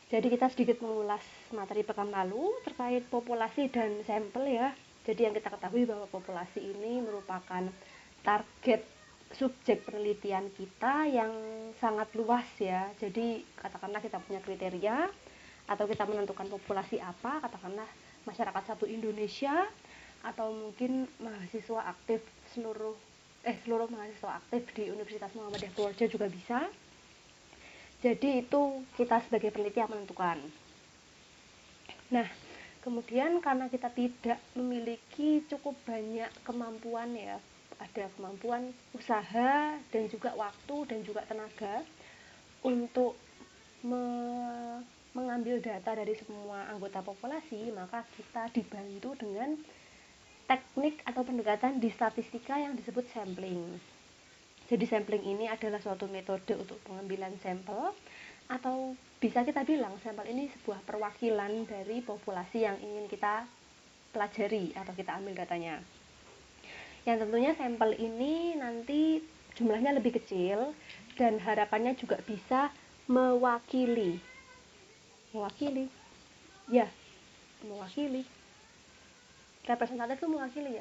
Jadi kita sedikit mengulas materi pekan lalu terkait populasi dan sampel ya. Jadi yang kita ketahui bahwa populasi ini merupakan target subjek penelitian kita yang sangat luas ya. Jadi katakanlah kita punya kriteria atau kita menentukan populasi apa, katakanlah masyarakat satu Indonesia atau mungkin mahasiswa aktif seluruh mahasiswa aktif di Universitas Muhammadiyah Purworejo juga bisa. Jadi itu kita sebagai peneliti yang menentukan. Nah, kemudian karena kita tidak memiliki cukup banyak kemampuan ya, ada kemampuan usaha dan juga waktu dan juga tenaga untuk mengambil data dari semua anggota populasi, maka kita dibantu dengan teknik atau pendekatan di statistika yang disebut sampling. Jadi sampling ini adalah suatu metode untuk pengambilan sampel, atau bisa kita bilang sampel ini sebuah perwakilan dari populasi yang ingin kita pelajari atau kita ambil datanya. Yang tentunya sampel ini nanti jumlahnya lebih kecil dan harapannya juga bisa mewakili representatif itu mewakili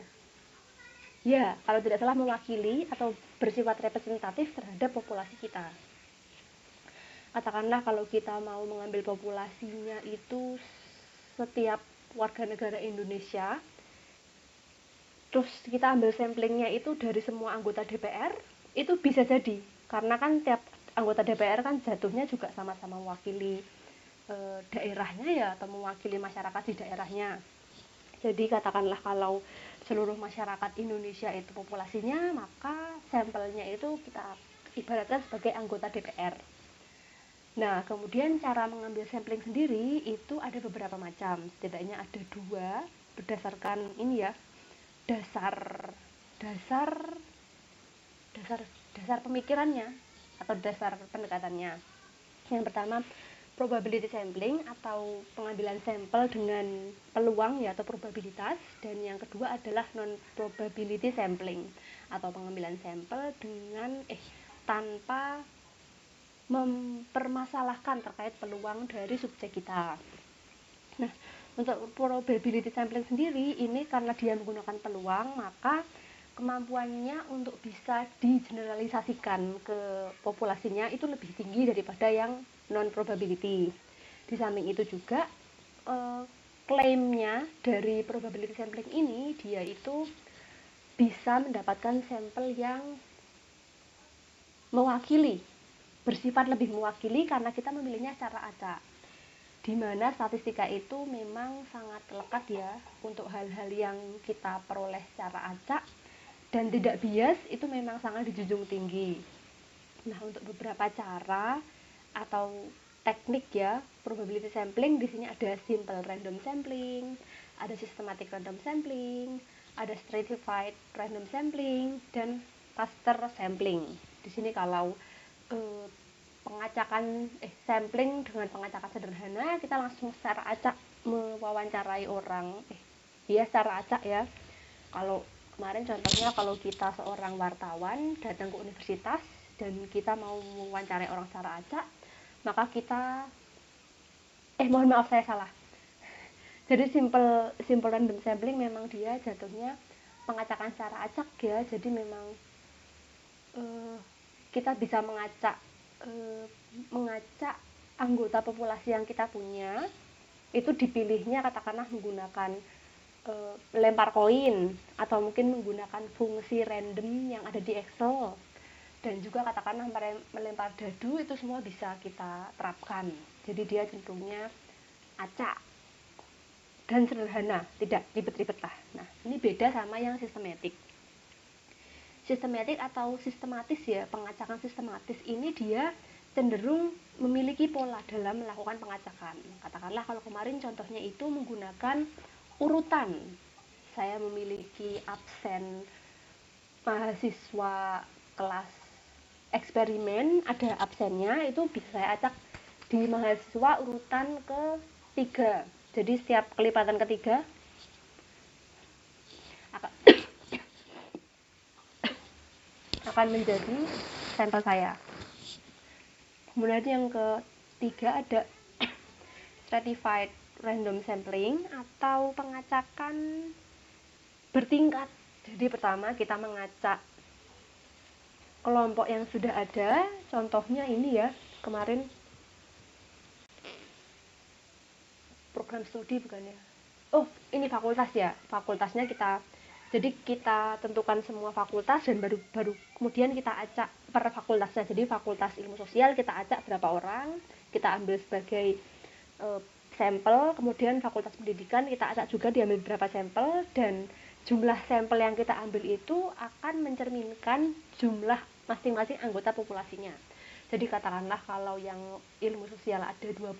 ya, kalau tidak salah mewakili atau bersifat representatif terhadap populasi kita. Katakanlah kalau kita mau mengambil populasinya itu setiap warga negara Indonesia, terus kita ambil samplingnya itu dari semua anggota DPR, itu bisa jadi, karena kan tiap anggota DPR kan jatuhnya juga sama-sama mewakili daerahnya ya, atau mewakili masyarakat di daerahnya. Jadi katakanlah kalau seluruh masyarakat Indonesia itu populasinya, maka sampelnya itu kita ibaratkan sebagai anggota DPR. Nah, kemudian cara mengambil sampling sendiri itu ada beberapa macam. Setidaknya ada 2 berdasarkan ini ya, dasar pemikirannya atau dasar pendekatannya. Yang pertama, probability sampling atau pengambilan sampel dengan peluang ya atau probabilitas, dan yang kedua adalah non probability sampling atau pengambilan sampel dengan tanpa mempermasalahkan terkait peluang dari subjek kita. Nah, untuk probability sampling sendiri ini karena dia menggunakan peluang, maka kemampuannya untuk bisa digeneralisasikan ke populasinya itu lebih tinggi daripada yang non probability. Di samping itu juga klaimnya dari probability sampling ini, dia itu bisa mendapatkan sampel yang mewakili, bersifat lebih mewakili karena kita memilihnya secara acak. Di mana statistika itu memang sangat lekat ya untuk hal-hal yang kita peroleh secara acak dan tidak bias, itu memang sangat dijunjung tinggi. Nah, untuk beberapa cara atau teknik ya probability sampling, di sini ada simple random sampling, ada systematic random sampling, ada stratified random sampling, dan cluster sampling. Di sini kalau sampling dengan pengacakan sederhana, kita langsung secara acak mewawancarai orang secara acak ya. Kalau kemarin contohnya kalau kita seorang wartawan datang ke universitas dan kita mau mewawancarai orang secara acak, maka kita mohon maaf saya salah. Jadi simple random sampling memang dia jatuhnya pengacakan secara acak ya. Jadi memang kita bisa mengacak anggota populasi yang kita punya, itu dipilihnya katakanlah menggunakan lempar koin atau mungkin menggunakan fungsi random yang ada di Excel, dan juga katakanlah melempar dadu, itu semua bisa kita terapkan. Jadi dia cenderungnya acak dan sederhana, tidak ribet-ribet lah. Nah, ini beda sama yang sistematik atau sistematis ya. Pengacakan sistematis ini dia cenderung memiliki pola dalam melakukan pengacakan. Katakanlah kalau kemarin contohnya itu menggunakan urutan. Saya memiliki absen mahasiswa kelas eksperimen, ada absennya, itu bisa saya acak di mahasiswa urutan ke-3. Jadi setiap kelipatan ketiga akan menjadi sampel saya. Kemudian yang ketiga ada stratified random sampling atau pengacakan bertingkat. Jadi pertama kita mengacak kelompok yang sudah ada, contohnya ini ya, kemarin program studi bukan ya? Oh, ini fakultas ya. Fakultasnya jadi kita tentukan semua fakultas dan baru kemudian kita acak per fakultasnya. Jadi fakultas ilmu sosial kita acak berapa orang, kita ambil sebagai sampel, kemudian fakultas pendidikan kita acak juga diambil berapa sampel, dan jumlah sampel yang kita ambil itu akan mencerminkan jumlah masing-masing anggota populasinya. Jadi katakanlah kalau yang ilmu sosial ada 20%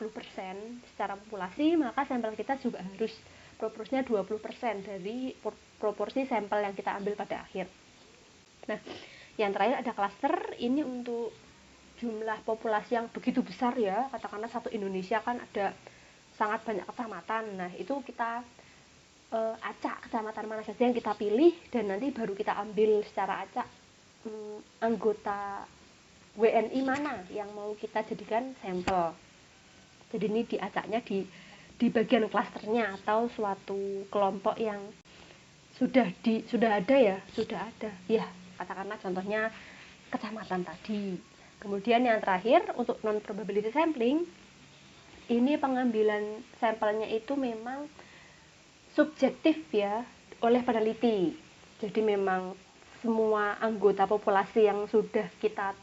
secara populasi, maka sampel kita juga harus proporsinya 20% dari proporsi sampel yang kita ambil pada akhir. Nah, yang terakhir ada klaster. Ini untuk jumlah populasi yang begitu besar ya, katakanlah satu Indonesia kan ada sangat banyak kecamatan. Nah, itu kita acak kecamatan mana saja yang kita pilih, dan nanti baru kita ambil secara acak anggota WNI mana yang mau kita jadikan sampel. Jadi ini diacaknya di bagian klasternya atau suatu kelompok yang sudah ada ya, katakanlah contohnya kecamatan tadi. Kemudian yang terakhir untuk non probability sampling, ini pengambilan sampelnya itu memang subjektif ya oleh peneliti. Jadi memang semua anggota populasi yang sudah kita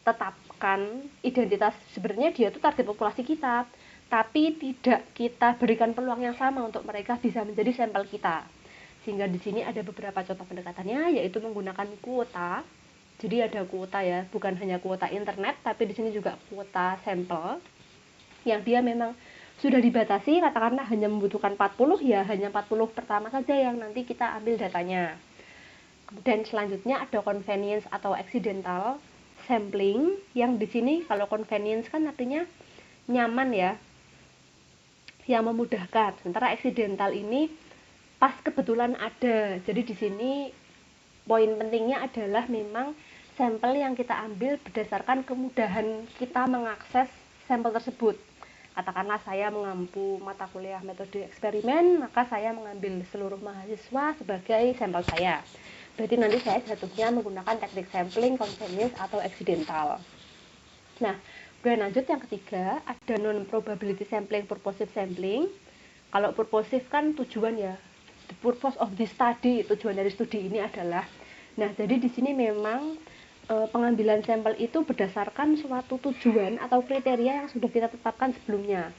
tetapkan identitas, sebenarnya dia itu target populasi kita, tapi tidak kita berikan peluang yang sama untuk mereka bisa menjadi sampel kita. Sehingga di sini ada beberapa contoh pendekatannya, yaitu menggunakan kuota. Jadi ada kuota ya, bukan hanya kuota internet, tapi di sini juga kuota sampel yang dia memang sudah dibatasi, katakanlah hanya membutuhkan 40, ya hanya 40 pertama saja yang nanti kita ambil datanya. Kemudian selanjutnya ada convenience atau accidental sampling, yang di sini kalau convenience kan artinya nyaman ya, yang memudahkan. Sementara accidental ini pas kebetulan ada. Jadi di sini poin pentingnya adalah memang sampel yang kita ambil berdasarkan kemudahan kita mengakses sampel tersebut. Katakanlah saya mengampu mata kuliah metode eksperimen, maka saya mengambil seluruh mahasiswa sebagai sampel saya. Berarti nanti saya jatuhnya menggunakan teknik sampling convenience atau accidental. Nah, kemudian lanjut yang ketiga, ada non probability sampling, purposive sampling. Kalau purposive kan tujuan ya, the purpose of this study, tujuan dari studi ini adalah. Nah, jadi di sini memang pengambilan sampel itu berdasarkan suatu tujuan atau kriteria yang sudah kita tetapkan sebelumnya.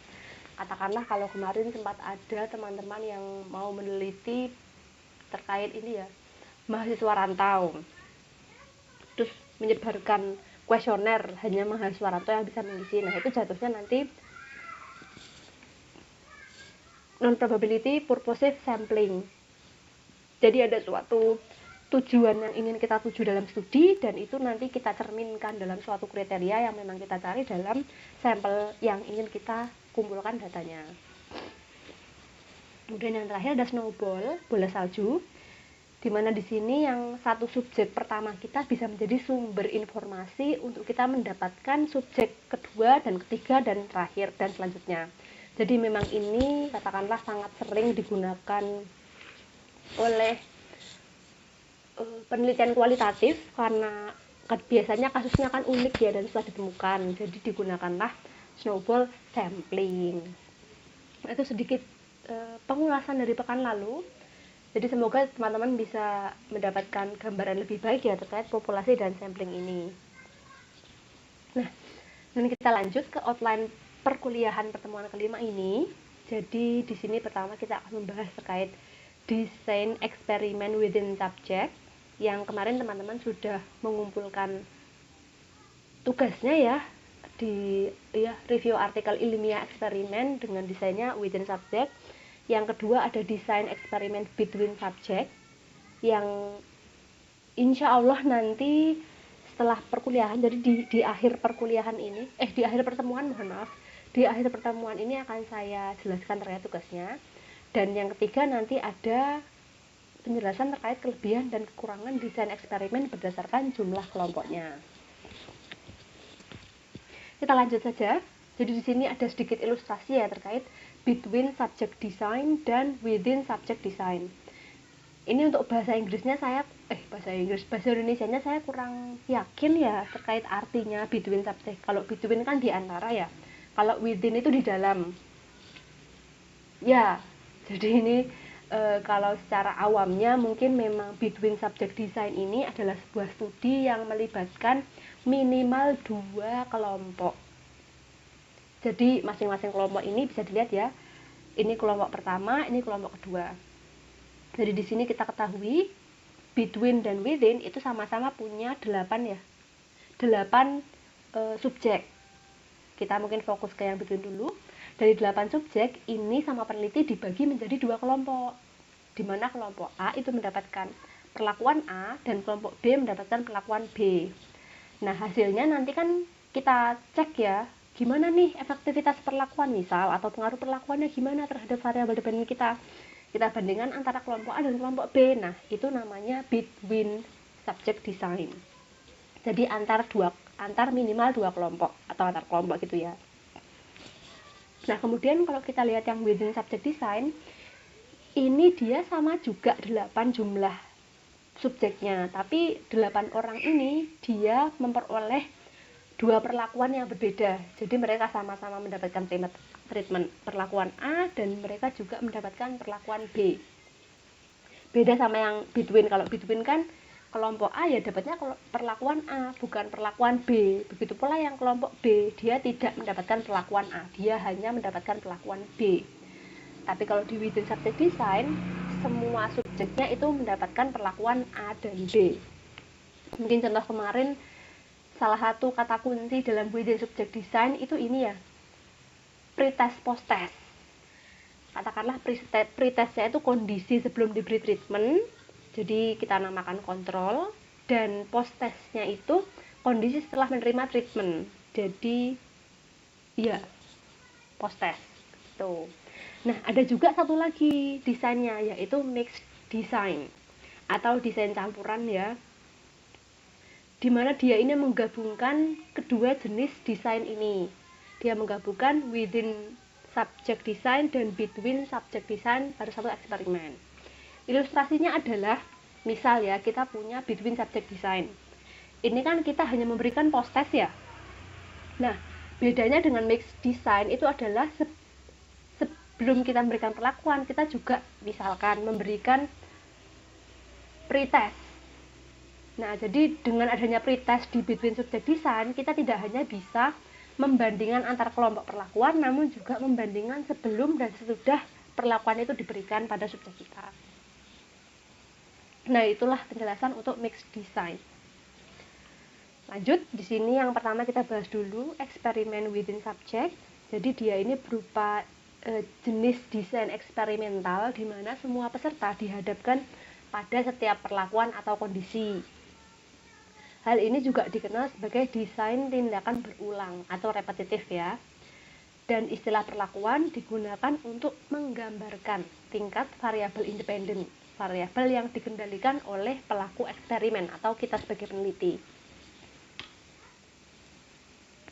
Katakanlah kalau kemarin sempat ada teman-teman yang mau meneliti terkait ini ya, mahasiswa rantau, terus menyebarkan kuesioner, hanya mahasiswa rantau yang bisa mengisi. Nah, itu jatuhnya nanti non probability purposive sampling. Jadi ada suatu tujuan yang ingin kita tuju dalam studi, dan itu nanti kita cerminkan dalam suatu kriteria yang memang kita cari dalam sampel yang ingin kita kumpulkan datanya. Kemudian yang terakhir ada snowball, bola salju, di mana di sini yang satu subjek pertama kita bisa menjadi sumber informasi untuk kita mendapatkan subjek kedua dan ketiga dan terakhir dan selanjutnya. Jadi memang ini katakanlah sangat sering digunakan oleh penelitian kualitatif, karena biasanya kasusnya kan unik ya dan susah ditemukan. Jadi digunakanlah snowball sampling. Itu sedikit pengulasan dari pekan lalu. Jadi semoga teman-teman bisa mendapatkan gambaran lebih baik ya terkait populasi dan sampling ini. Nah, dan kita lanjut ke outline perkuliahan pertemuan kelima ini. Jadi di sini pertama kita akan membahas terkait desain eksperimen within subject, yang kemarin teman-teman sudah mengumpulkan tugasnya ya di review artikel ilmiah eksperimen dengan desainnya within subject. Yang kedua ada desain eksperimen between subject, yang insya Allah nanti setelah perkuliahan, jadi di akhir perkuliahan ini, di akhir pertemuan, di akhir pertemuan ini akan saya jelaskan terkait tugasnya. Dan yang ketiga nanti ada penjelasan terkait kelebihan dan kekurangan desain eksperimen berdasarkan jumlah kelompoknya. Kita lanjut saja. Jadi di sini ada sedikit ilustrasi ya terkait between subject design dan within subject design. Ini untuk bahasa Inggrisnya bahasa Indonesianya saya kurang yakin ya terkait artinya between subject. Kalau between kan di antara ya. Kalau within itu di dalam. Ya, jadi ini kalau secara awamnya mungkin memang between subject design ini adalah sebuah studi yang melibatkan minimal 2 kelompok. Jadi masing-masing kelompok ini bisa dilihat ya. Ini kelompok pertama, ini kelompok kedua. Jadi di sini kita ketahui between dan within itu sama-sama punya 8 ya. 8 subjek. Kita mungkin fokus ke yang between dulu. Dari 8 subjek ini sama peneliti dibagi menjadi 2 kelompok. Di mana kelompok A itu mendapatkan perlakuan A dan kelompok B mendapatkan perlakuan B. Nah, hasilnya nanti kan kita cek ya, gimana nih efektivitas perlakuan misal atau pengaruh perlakuannya gimana terhadap variabel dependen kita. Kita bandingkan antara kelompok A dan kelompok B. Nah, itu namanya between subject design. Jadi antar minimal 2 kelompok atau antar kelompok gitu ya. Nah, kemudian kalau kita lihat yang within subject design, ini dia sama juga 8 jumlah subjeknya, tapi 8 orang ini dia memperoleh 2 perlakuan yang berbeda. Jadi mereka sama-sama mendapatkan treatment perlakuan A dan mereka juga mendapatkan perlakuan B. Beda sama yang between. Kalau between kan kelompok A ya dapatnya perlakuan A, bukan perlakuan B. Begitu pula yang kelompok B, dia tidak mendapatkan perlakuan A, dia hanya mendapatkan perlakuan B. Tapi kalau di within subject design, semua subjeknya itu mendapatkan perlakuan A dan B. Mungkin contoh kemarin, salah satu kata kunci dalam within subject design itu ini ya, pretest post-test. Katakanlah pretestnya itu kondisi sebelum diberi treatment, jadi kita namakan kontrol, dan post-testnya itu kondisi setelah menerima treatment, jadi ya post-test gitu. Nah, ada juga satu lagi desainnya, yaitu mixed design atau desain campuran ya, dimana dia ini menggabungkan kedua jenis desain ini. Dia menggabungkan within subject design dan between subject design pada satu eksperimen. Ilustrasinya adalah, misal ya, kita punya between subject design. Ini kan kita hanya memberikan post test ya. Nah, bedanya dengan mixed design itu adalah sebelum kita memberikan perlakuan, kita juga misalkan memberikan pretest. Nah, jadi dengan adanya pretest di between subject design, kita tidak hanya bisa membandingkan antar kelompok perlakuan, namun juga membandingkan sebelum dan sesudah perlakuan itu diberikan pada subjek kita. Nah, itulah penjelasan untuk mixed design. Lanjut, di sini yang pertama kita bahas dulu eksperimen within subject. Jadi dia ini berupa jenis desain eksperimental di mana semua peserta dihadapkan pada setiap perlakuan atau kondisi. Hal ini juga dikenal sebagai desain tindakan berulang atau repetitif ya. Dan istilah perlakuan digunakan untuk menggambarkan tingkat variabel independen, variabel yang dikendalikan oleh pelaku eksperimen atau kita sebagai peneliti.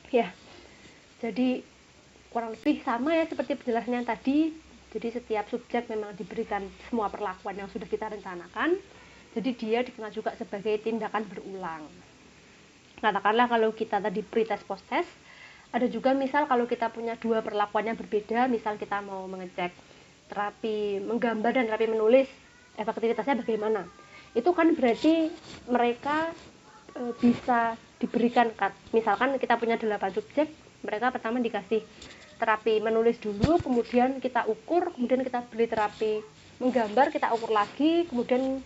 Ya, jadi kurang lebih sama ya seperti penjelasan yang tadi. Jadi setiap subjek memang diberikan semua perlakuan yang sudah kita rencanakan. Jadi dia dikenal juga sebagai tindakan berulang. Katakanlah kalau kita tadi pretest post-test, ada juga misal kalau kita punya 2 perlakuan yang berbeda, misal kita mau mengecek terapi menggambar dan terapi menulis, efektivitasnya bagaimana. Itu kan berarti mereka bisa diberikan, misalkan kita punya 8 subjek, mereka pertama dikasih terapi menulis dulu, kemudian kita ukur, kemudian kita beri terapi menggambar, kita ukur lagi, kemudian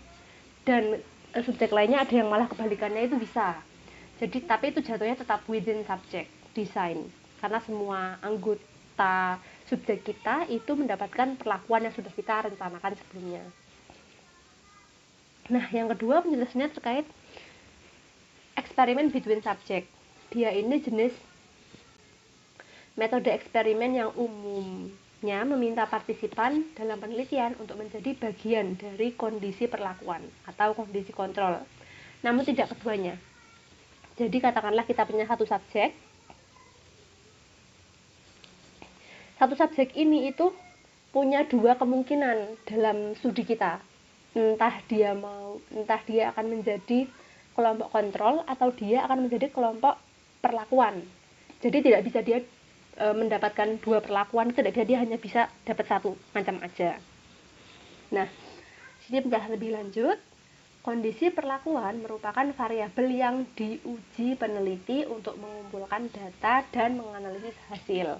dan subjek lainnya ada yang malah kebalikannya, itu bisa. Jadi tapi itu jatuhnya tetap within subject design karena semua anggota subjek kita itu mendapatkan perlakuan yang sudah kita rencanakan sebelumnya. Nah, yang kedua penjelasannya terkait eksperimen between subject. Dia ini jenis metode eksperimen yang umumnya meminta partisipan dalam penelitian untuk menjadi bagian dari kondisi perlakuan atau kondisi kontrol, namun tidak keduanya. Jadi katakanlah kita punya 1 subjek, satu subjek ini itu punya dua kemungkinan dalam studi kita. Entah dia akan menjadi kelompok kontrol atau dia akan menjadi kelompok perlakuan. Jadi tidak bisa dia mendapatkan dua perlakuan, tidak bisa dia hanya bisa dapat satu macam aja. Nah, sini penjelasan lebih lanjut. Kondisi perlakuan merupakan variabel yang diuji peneliti untuk mengumpulkan data dan menganalisis hasil.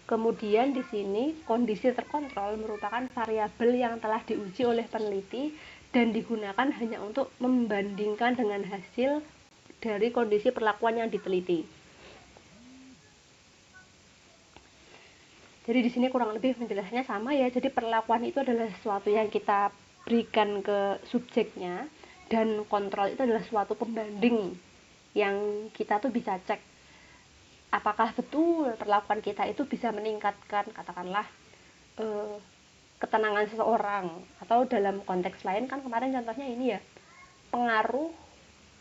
Kemudian di sini kondisi terkontrol merupakan variabel yang telah diuji oleh peneliti dan digunakan hanya untuk membandingkan dengan hasil dari kondisi perlakuan yang diteliti. Jadi di sini kurang lebih penjelasannya sama ya. Jadi perlakuan itu adalah sesuatu yang kita berikan ke subjeknya, dan kontrol itu adalah suatu pembanding yang kita tuh bisa cek apakah betul perlakuan kita itu bisa meningkatkan katakanlah ketenangan seseorang, atau dalam konteks lain kan kemarin contohnya ini ya, pengaruh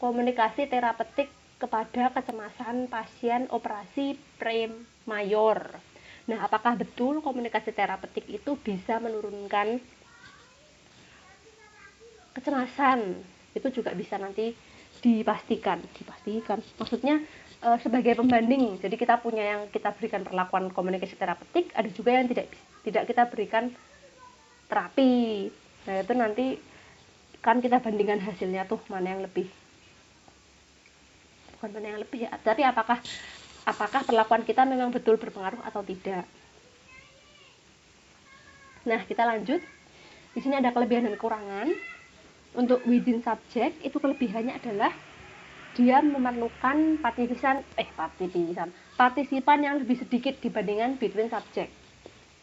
komunikasi terapeutik kepada kecemasan pasien operasi premayor. Nah, apakah betul komunikasi terapeutik itu bisa menurunkan kecemasan? Itu juga bisa nanti dipastikan. Maksudnya sebagai pembanding. Jadi kita punya yang kita berikan perlakuan komunikasi terapeutik, ada juga yang tidak kita berikan terapi. Nah, itu nanti kan kita bandingkan hasilnya tuh mana yang lebih. Bukan mana yang lebih ya, tapi apakah perlakuan kita memang betul berpengaruh atau tidak. Nah, kita lanjut. Di sini ada kelebihan dan kekurangan. Untuk within subject itu kelebihannya adalah dia memerlukan partisipan yang lebih sedikit dibandingkan between subject.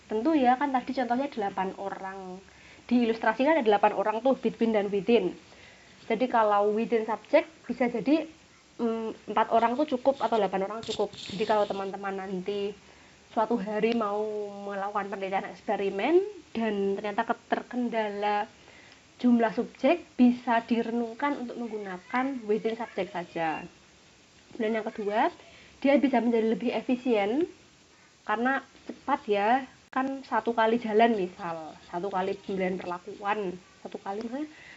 Tentu ya, kan tadi contohnya 8 orang. Di ilustrasi kan ada 8 orang tuh, between dan within. Jadi kalau within subject bisa jadi 4 orang tuh cukup atau 8 orang cukup. Jadi kalau teman-teman nanti suatu hari mau melakukan penelitian eksperimen dan ternyata terkendala jumlah subjek, bisa direnungkan untuk menggunakan within subject saja. Dan yang kedua, dia bisa menjadi lebih efisien karena cepat ya, kan satu kali jalan misal, satu kali pembelian perlakuan,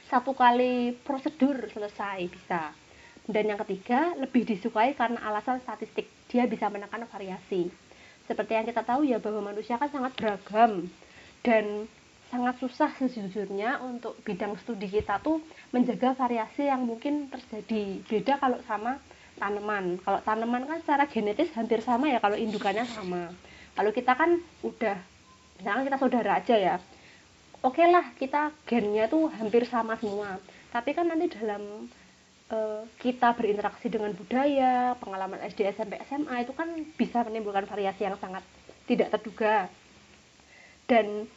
satu kali prosedur selesai bisa. Dan yang ketiga, lebih disukai karena alasan statistik, dia bisa menekan variasi. Seperti yang kita tahu ya, bahwa manusia kan sangat beragam dan sangat susah sejujurnya untuk bidang studi kita tuh menjaga variasi yang mungkin terjadi. Beda kalau sama tanaman. Kalau tanaman kan secara genetis hampir sama ya, kalau indukannya sama. Kalau kita kan udah, misalkan kita saudara aja ya, oke lah kita gennya tuh hampir sama semua. Tapi kan nanti dalam kita berinteraksi dengan budaya, pengalaman SD, SMP, SMA itu kan bisa menimbulkan variasi yang sangat tidak terduga. Dan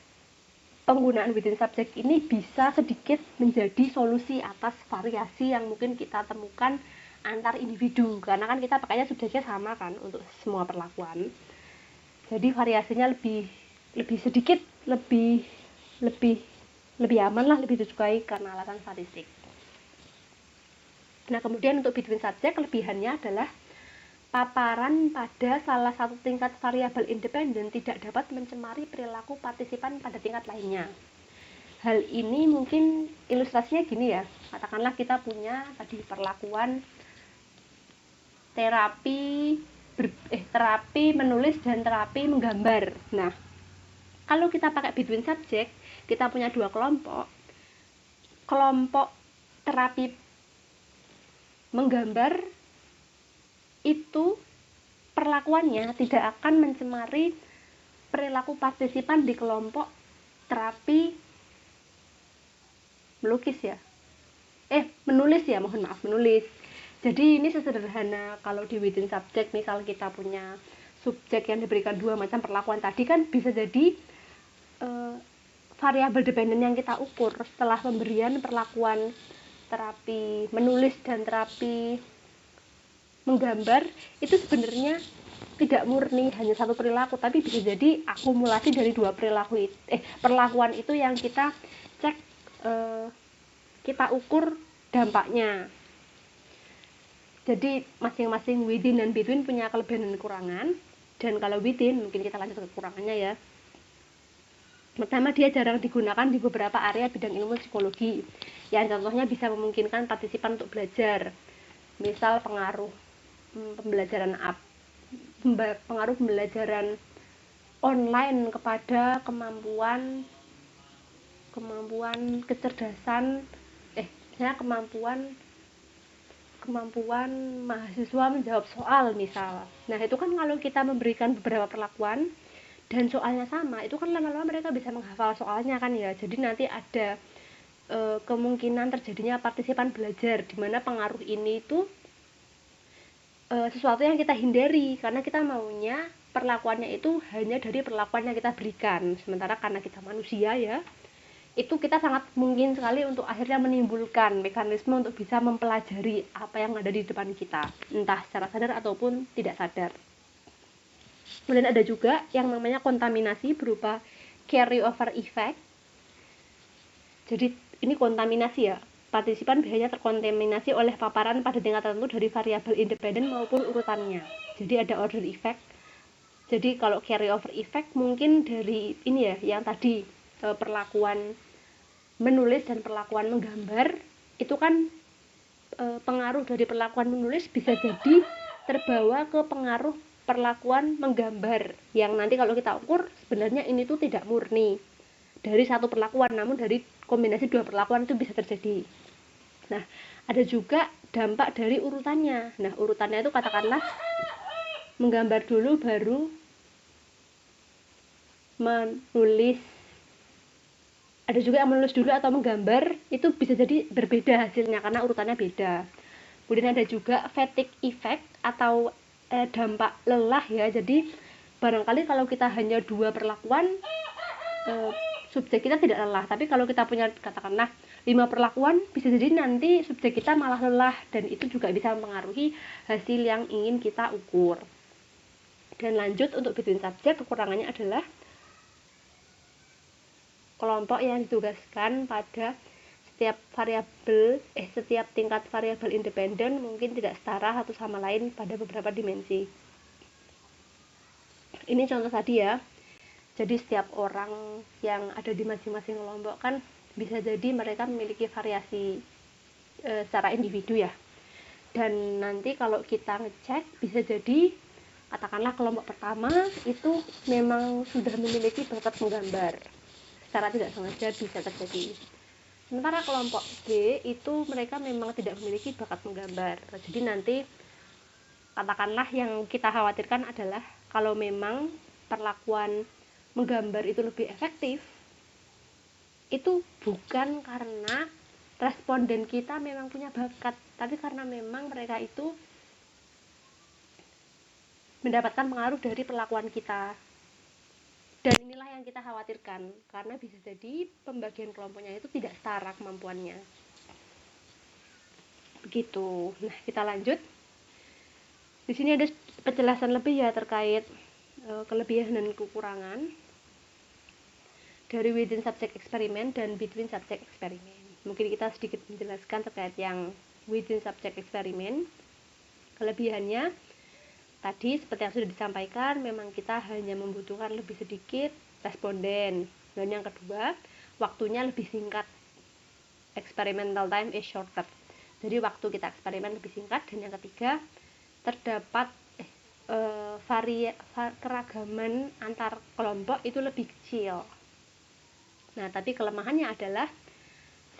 penggunaan within subject ini bisa sedikit menjadi solusi atas variasi yang mungkin kita temukan antar individu, karena kan kita pakainya subjeknya sama kan untuk semua perlakuan. Jadi variasinya lebih sedikit, lebih aman lah, lebih disukai karena alasan statistik. Nah, kemudian untuk between subject, kelebihannya adalah paparan pada salah satu tingkat variabel independen tidak dapat mencemari perilaku partisipan pada tingkat lainnya. Hal ini mungkin ilustrasinya gini ya, katakanlah kita punya tadi perlakuan terapi menulis dan terapi menggambar. Nah, kalau kita pakai between subject, kita punya dua kelompok. Kelompok terapi menggambar itu perlakuannya tidak akan mencemari perilaku partisipan di kelompok terapi menulis. Jadi ini sesederhana, kalau di within subject misal kita punya subjek yang diberikan dua macam perlakuan tadi, kan bisa jadi variabel dependen yang kita ukur setelah pemberian perlakuan terapi menulis dan terapi menggambar itu sebenarnya tidak murni hanya satu perilaku, tapi bisa jadi akumulasi dari dua perlakuan itu yang kita cek, kita ukur dampaknya. Jadi masing-masing within dan between punya kelebihan dan kekurangan, Dan kalau within, mungkin kita lanjut ke kekurangannya ya. Pertama, dia jarang digunakan di beberapa area bidang ilmu psikologi. Yang contohnya bisa memungkinkan partisipan untuk belajar. Misal pengaruh pengaruh pembelajaran online kepada kemampuan kecerdasan misalnya kemampuan mahasiswa menjawab soal misal. Nah, itu kan kalau kita memberikan beberapa perlakuan dan soalnya sama, itu kan lama-lama mereka bisa menghafal soalnya kan ya. Jadi nanti ada kemungkinan terjadinya partisipan belajar, di mana pengaruh ini itu sesuatu yang kita hindari, karena kita maunya perlakuannya itu hanya dari perlakuan yang kita berikan. Sementara karena kita manusia ya, itu kita sangat mungkin sekali untuk akhirnya menimbulkan mekanisme untuk bisa mempelajari apa yang ada di depan kita, entah secara sadar ataupun tidak sadar. Kemudian ada juga yang namanya kontaminasi berupa carry over effect. Jadi ini kontaminasi ya, partisipan biasanya terkontaminasi oleh paparan pada tingkat tertentu dari variabel independen maupun urutannya. Jadi ada order effect. Jadi kalau carry over effect mungkin dari ini ya, yang tadi perlakuan menulis dan perlakuan menggambar, itu kan pengaruh dari perlakuan menulis bisa jadi terbawa ke pengaruh perlakuan menggambar, yang nanti kalau kita ukur sebenarnya ini tuh tidak murni dari satu perlakuan, namun dari kombinasi dua perlakuan itu bisa terjadi. Nah, ada juga dampak dari urutannya. Nah, urutannya itu katakanlah menggambar dulu baru menulis. Ada juga yang menulis dulu atau menggambar, itu bisa jadi berbeda hasilnya karena urutannya beda. Kemudian ada juga fatigue effect atau dampak lelah ya. Jadi barangkali kalau kita hanya dua perlakuan, subjek kita tidak lelah, tapi kalau kita punya katakanlah 5 perlakuan, bisa jadi nanti subjek kita malah lelah, dan itu juga bisa mempengaruhi hasil yang ingin kita ukur. Dan lanjut untuk between subject, kekurangannya adalah kelompok yang ditugaskan pada setiap tingkat variabel independen mungkin tidak setara satu sama lain pada beberapa dimensi. Ini contoh tadi ya. Jadi setiap orang yang ada di masing-masing kelompok kan bisa jadi mereka memiliki variasi secara individu ya. Dan nanti kalau kita ngecek bisa jadi katakanlah kelompok pertama itu memang sudah memiliki bakat menggambar. Secara tidak sengaja bisa terjadi. Sementara kelompok B itu mereka memang tidak memiliki bakat menggambar. Jadi nanti katakanlah yang kita khawatirkan adalah kalau memang perlakuan menggambar itu lebih efektif, itu bukan karena responden kita memang punya bakat, tapi karena memang mereka itu mendapatkan pengaruh dari perlakuan kita. Dan inilah yang kita khawatirkan, karena bisa jadi pembagian kelompoknya itu tidak setara kemampuannya. Begitu. Nah, kita lanjut. Di sini ada penjelasan lebih ya terkait kelebihan dan kekurangan dari within subject eksperimen dan between subject eksperimen. Mungkin kita sedikit menjelaskan terkait yang within subject eksperimen. Kelebihannya tadi seperti yang sudah disampaikan, memang kita hanya membutuhkan lebih sedikit responden. Dan yang kedua, waktunya lebih singkat. Experimental time is shorter. Jadi waktu kita eksperimen lebih singkat. Dan yang ketiga, terdapat keragaman antar kelompok itu lebih kecil. Nah, tapi kelemahannya adalah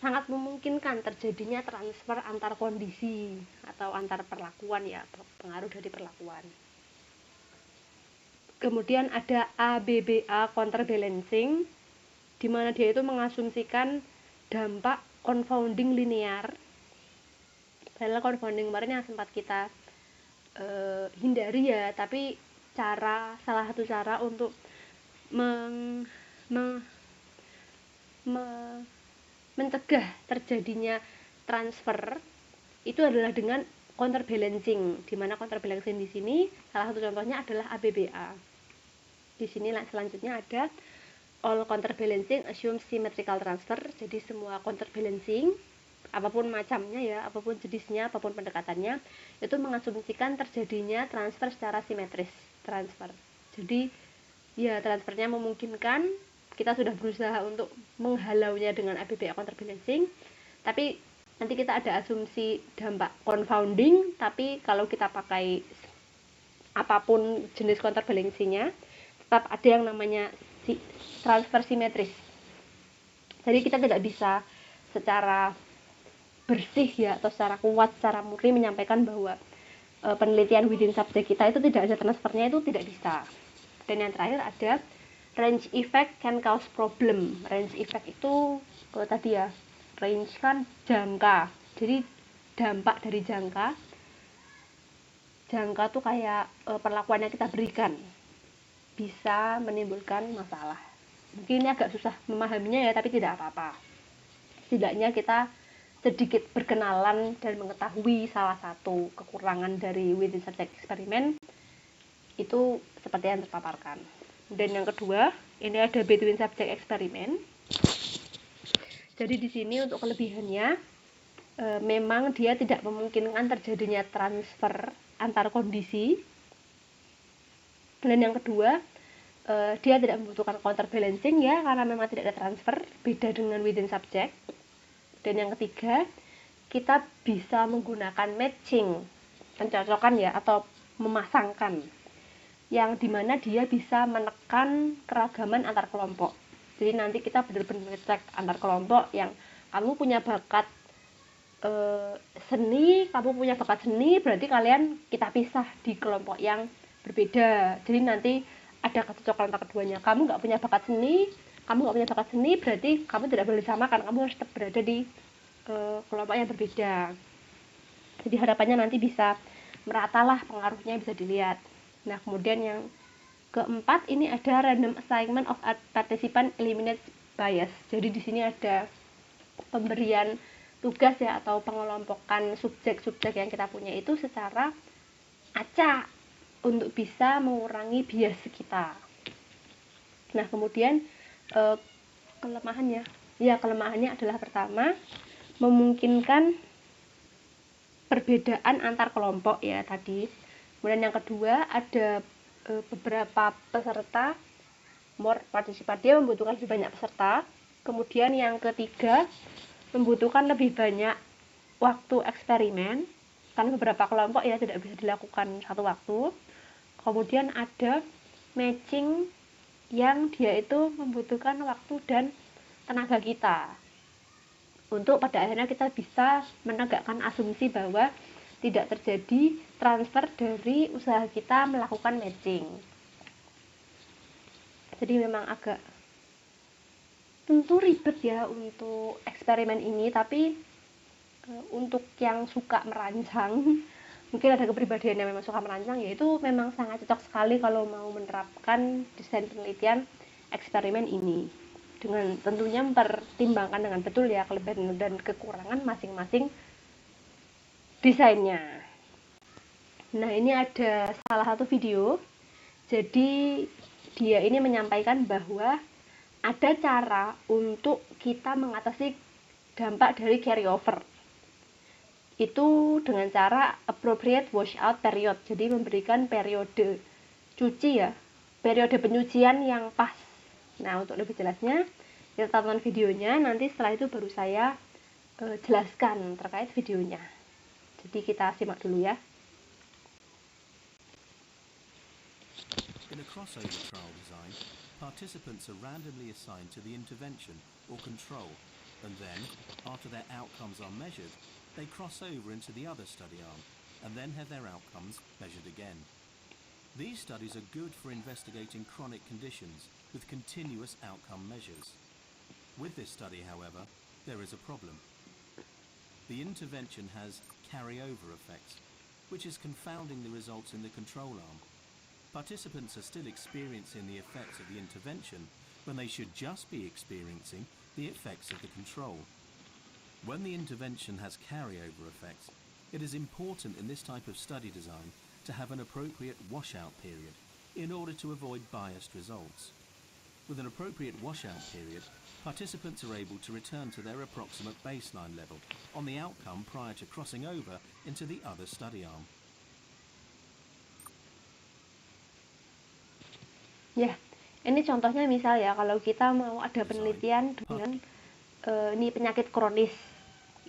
sangat memungkinkan terjadinya transfer antar kondisi atau antar perlakuan ya, pengaruh dari perlakuan. Kemudian ada ABBA counterbalancing, di mana dia itu mengasumsikan dampak confounding linear. Padahal confounding kemarin yang sempat kita hindari ya, tapi salah satu cara untuk mencegah terjadinya transfer itu adalah dengan counterbalancing, di mana counterbalancing di sini salah satu contohnya adalah ABBA. Di sini selanjutnya ada all counterbalancing assume symmetrical transfer. Jadi semua counterbalancing apapun macamnya ya, apapun jenisnya, apapun pendekatannya, itu mengasumsikan terjadinya transfer secara simetris transfer. Jadi ya transfernya memungkinkan, kita sudah berusaha untuk menghalaunya dengan ABBA counterbalancing, tapi nanti kita ada asumsi dampak confounding, tapi kalau kita pakai apapun jenis counterbalancingnya tetap ada yang namanya transfer simetris. Jadi kita tidak bisa secara bersih ya atau secara kuat, secara murni menyampaikan bahwa penelitian within subject kita itu tidak ada transfernya, itu tidak bisa. Dan yang terakhir ada range effect can cause problem. Range effect itu tadi ya, range kan jangka, jadi dampak dari jangka tuh kayak perlakuan yang kita berikan bisa menimbulkan masalah. Mungkin ini agak susah memahaminya ya, tapi tidak apa-apa, setidaknya kita sedikit berkenalan dan mengetahui salah satu kekurangan dari within subject eksperimen itu seperti yang terpaparkan. Dan yang kedua, ini ada between subject eksperimen. Jadi di sini untuk kelebihannya memang dia tidak memungkinkan terjadinya transfer antar kondisi. Dan yang kedua, dia tidak membutuhkan counterbalancing ya, karena memang tidak ada transfer, beda dengan within subject. Dan yang ketiga, kita bisa menggunakan matching, pencocokan ya, atau memasangkan, yang dimana dia bisa menekan keragaman antar kelompok. Jadi nanti kita benar-benar cek antar kelompok yang kamu punya bakat seni, kamu punya bakat seni, berarti kalian kita pisah di kelompok yang berbeda. Jadi nanti ada kecocokan antar keduanya. Kamu nggak punya bakat seni, berarti kamu tidak boleh disamakan, kamu harus tetap berada di kelompok yang berbeda. Jadi harapannya nanti bisa meratalah pengaruhnya, bisa dilihat. Nah, kemudian yang keempat ini ada random assignment of participant eliminates bias. Jadi di sini ada pemberian tugas ya, atau pengelompokan subjek-subjek yang kita punya itu secara acak untuk bisa mengurangi bias kita. Nah, kemudian kelemahannya adalah pertama, memungkinkan perbedaan antar kelompok ya tadi. Kemudian yang kedua, ada beberapa peserta, more participant, dia membutuhkan lebih banyak peserta. Kemudian yang ketiga, membutuhkan lebih banyak waktu eksperimen, karena beberapa kelompok ya tidak bisa dilakukan satu waktu. Kemudian ada matching, yang dia itu membutuhkan waktu dan tenaga kita, untuk pada akhirnya kita bisa menegakkan asumsi bahwa tidak terjadi transfer dari usaha kita melakukan matching. Jadi memang agak tentu ribet ya untuk eksperimen ini, tapi untuk yang suka merancang, mungkin ada kepribadian yang memang suka merancang, yaitu memang sangat cocok sekali kalau mau menerapkan desain penelitian eksperimen ini, dengan tentunya mempertimbangkan dengan betul ya kelebihan dan kekurangan masing-masing desainnya. Nah, ini ada salah satu video, jadi dia ini menyampaikan bahwa ada cara untuk kita mengatasi dampak dari carryover, itu dengan cara appropriate washout period. Jadi memberikan periode cuci ya, periode penyucian yang pas. Nah, untuk lebih jelasnya kita tonton videonya, nanti setelah itu baru saya jelaskan terkait videonya. Jadi kita simak dulu ya. In a crossover trial design, participants are randomly assigned to the intervention or control, and then, after their outcomes are measured, they cross over into the other study arm, and then have their outcomes measured again. These studies are good for investigating chronic conditions with continuous outcome measures. With this study, however, there is a problem. The intervention has carryover effects, which is confounding the results in the control arm. Participants are still experiencing the effects of the intervention when they should just be experiencing the effects of the control. When the intervention has carryover effects, it is important in this type of study design to have an appropriate washout period in order to avoid biased results. With an appropriate washout period, participants are able to return to their approximate baseline level on the outcome prior to crossing over into the other study arm. Ya, ini contohnya misal ya, kalau kita mau ada Design. penelitian dengan ini penyakit kronis,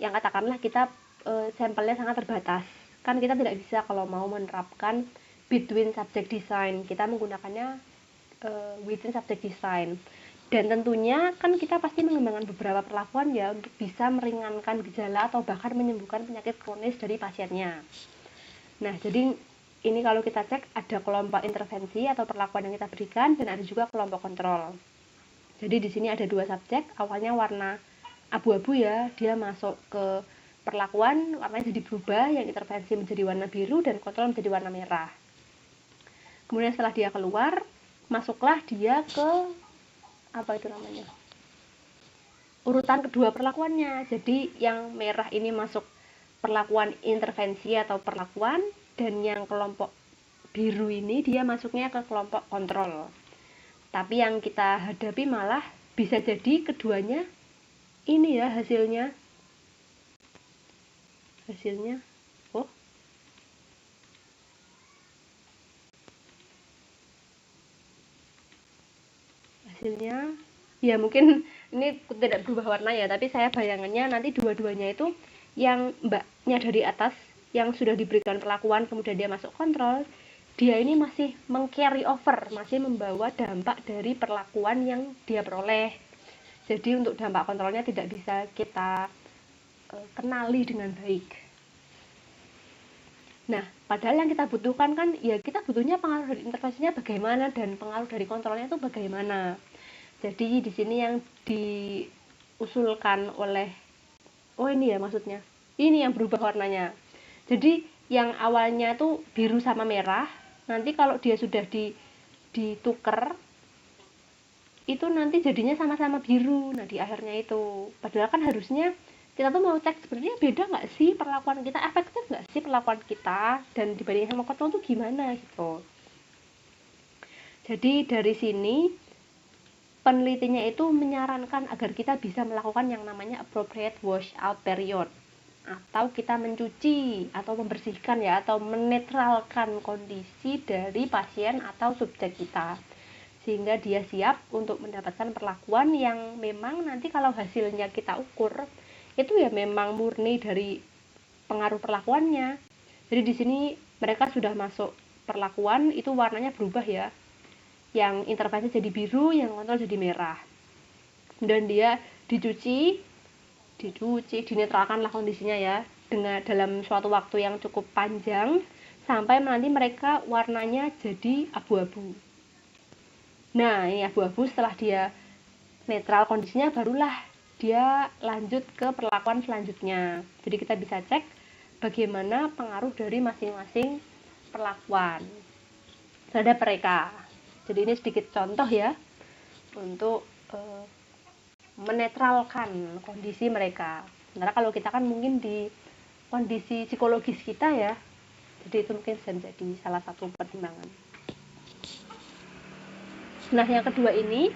yang katakanlah kita sampelnya sangat terbatas. Kan kita tidak bisa kalau mau menerapkan between subject design, kita menggunakannya within subject design. Dan tentunya kan kita pasti mengembangkan beberapa perlakuan ya untuk bisa meringankan gejala atau bahkan menyembuhkan penyakit kronis dari pasiennya. Nah, jadi ini kalau kita cek ada kelompok intervensi atau perlakuan yang kita berikan dan ada juga kelompok kontrol. Jadi di sini ada dua subjek, awalnya warna abu-abu ya, dia masuk ke perlakuan, warnanya jadi berubah, yang intervensi menjadi warna biru dan kontrol menjadi warna merah. Kemudian setelah dia keluar, masuklah dia ke apa itu namanya? Urutan kedua perlakuannya. Jadi yang merah ini masuk perlakuan intervensi atau perlakuan, dan yang kelompok biru ini dia masuknya ke kelompok kontrol. Tapi yang kita hadapi malah bisa jadi keduanya ini ya hasilnya. Oh, hasilnya ya mungkin ini tidak berubah warna ya, tapi saya bayangannya nanti dua-duanya itu yang mbaknya dari atas yang sudah diberikan perlakuan kemudian dia masuk kontrol, dia ini masih meng-carry over, masih membawa dampak dari perlakuan yang dia peroleh. Jadi untuk dampak kontrolnya tidak bisa kita kenali dengan baik. Nah, padahal yang kita butuhkan kan ya kita butuhnya pengaruh dari intervensinya bagaimana dan pengaruh dari kontrolnya itu bagaimana. Jadi di sini yang diusulkan oleh ini ya maksudnya. Ini yang berubah warnanya. Jadi yang awalnya tuh biru sama merah, nanti kalau dia sudah dituker itu nanti jadinya sama-sama biru. Nah, di akhirnya itu. Padahal kan harusnya kita tuh mau cek sebenarnya beda nggak sih perlakuan kita, efektif nggak sih perlakuan kita dan dibanding sama kontrol tuh gimana gitu. Jadi dari sini penelitinya itu menyarankan agar kita bisa melakukan yang namanya appropriate wash out period, atau kita mencuci atau membersihkan ya, atau menetralkan kondisi dari pasien atau subjek kita sehingga dia siap untuk mendapatkan perlakuan yang memang nanti kalau hasilnya kita ukur itu ya memang murni dari pengaruh perlakuannya. Jadi di sini mereka sudah masuk perlakuan itu warnanya berubah ya, yang intervensi jadi biru, yang kontrol jadi merah, dan dia dicuci, dinetralkan lah kondisinya ya dengan dalam suatu waktu yang cukup panjang sampai nanti mereka warnanya jadi abu-abu. Nah, ini abu-abu setelah dia netral kondisinya barulah dia lanjut ke perlakuan selanjutnya. Jadi kita bisa cek bagaimana pengaruh dari masing-masing perlakuan terhadap mereka. Jadi ini sedikit contoh ya untuk menetralkan kondisi mereka. Sementara kalau kita kan mungkin di kondisi psikologis kita ya, jadi itu mungkin bisa menjadi salah satu pertimbangan. Nah, yang kedua ini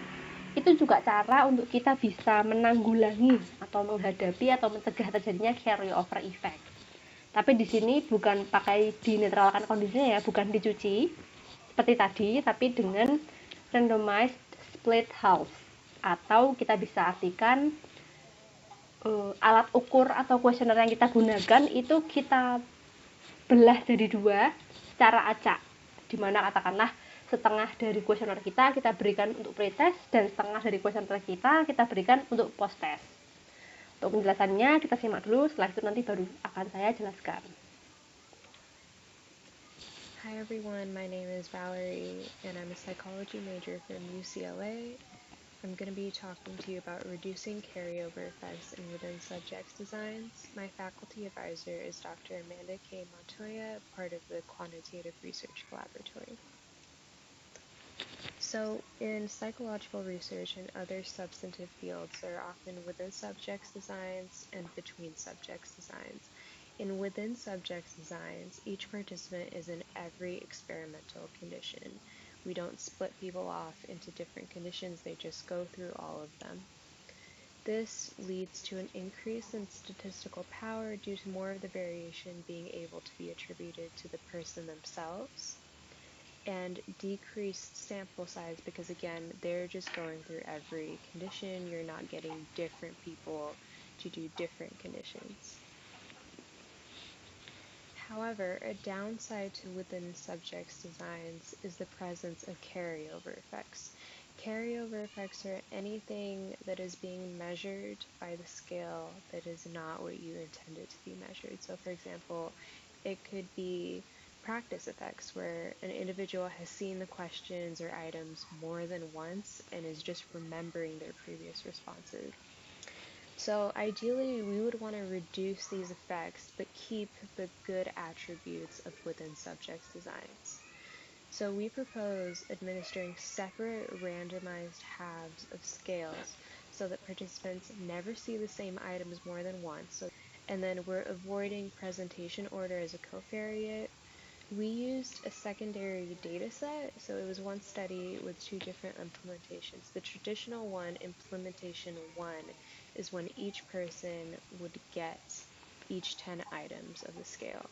itu juga cara untuk kita bisa menanggulangi atau menghadapi atau mencegah terjadinya carry over effect. Tapi di sini bukan pakai dinetralkan kondisinya ya, bukan dicuci seperti tadi, tapi dengan randomized split halves, atau kita bisa artikan alat ukur atau kuesioner yang kita gunakan itu kita belah jadi dua secara acak, dimana katakanlah setengah dari kuesioner kita berikan untuk pretest dan setengah dari kuesioner kita berikan untuk post-test. Untuk penjelasannya kita simak dulu, setelah itu nanti baru akan saya jelaskan. Hi everyone, my name is Valerie and I'm a psychology major from UCLA. I'm going to be talking to you about reducing carryover effects in within subjects designs. My faculty advisor is Dr. Amanda K. Montoya, part of the Quantitative Research Collaboratory. So, in psychological research and other substantive fields, there are often within subjects designs and between subjects designs. In within subjects designs, each participant is in every experimental condition. We don't split people off into different conditions, they just go through all of them. This leads to an increase in statistical power due to more of the variation being able to be attributed to the person themselves. and decreased sample size because, again, they're just going through every condition. You're not getting different people to do different conditions. However, a downside to within subjects designs is the presence of carryover effects. Carryover effects are anything that is being measured by the scale that is not what you intended to be measured. So, for example, it could be practice effects where an individual has seen the questions or items more than once and is just remembering their previous responses. So ideally, we would want to reduce these effects but keep the good attributes of within subjects designs. So we propose administering separate randomized halves of scales so that participants never see the same items more than once. And then we're avoiding presentation order as a covariate. We used a secondary data set, so it was one study with two different implementations. The traditional one, implementation 1, is when each person would get each 10 items of the scale.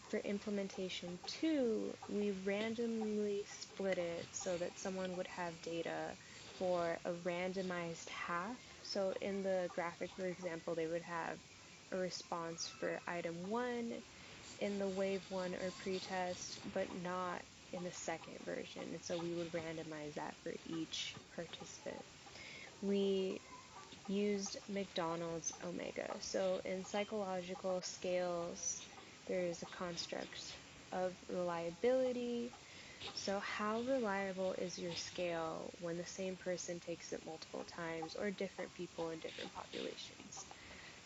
For implementation 2, we randomly split it so that someone would have data for a randomized half. So in the graphic, for example, they would have a response for item 1 in the wave 1 or pretest, but not in the second version. And so we would randomize that for each participant. We used McDonald's omega. So in psychological scales, there is a construct of reliability. So how reliable is your scale when the same person takes it multiple times or different people in different populations?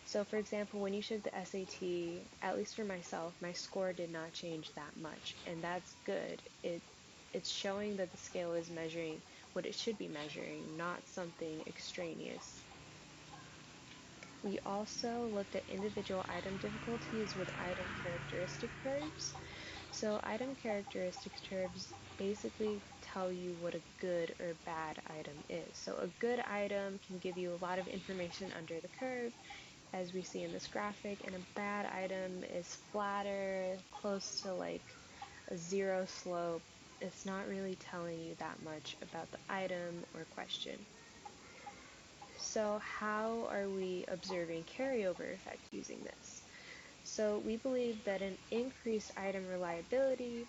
So for example, when you took the SAT, at least for myself, my score did not change that much, and that's good. It's showing that the scale is measuring what it should be measuring, not something extraneous. We also looked at individual item difficulties with item characteristic curves. So item characteristic curves basically tell you what a good or bad item is. So a good item can give you a lot of information under the curve, as we see in this graphic, and a bad item is flatter, close to like a zero slope. It's not really telling you that much about the item or question. So how are we observing carryover effect using this? So we believe that an increased item reliability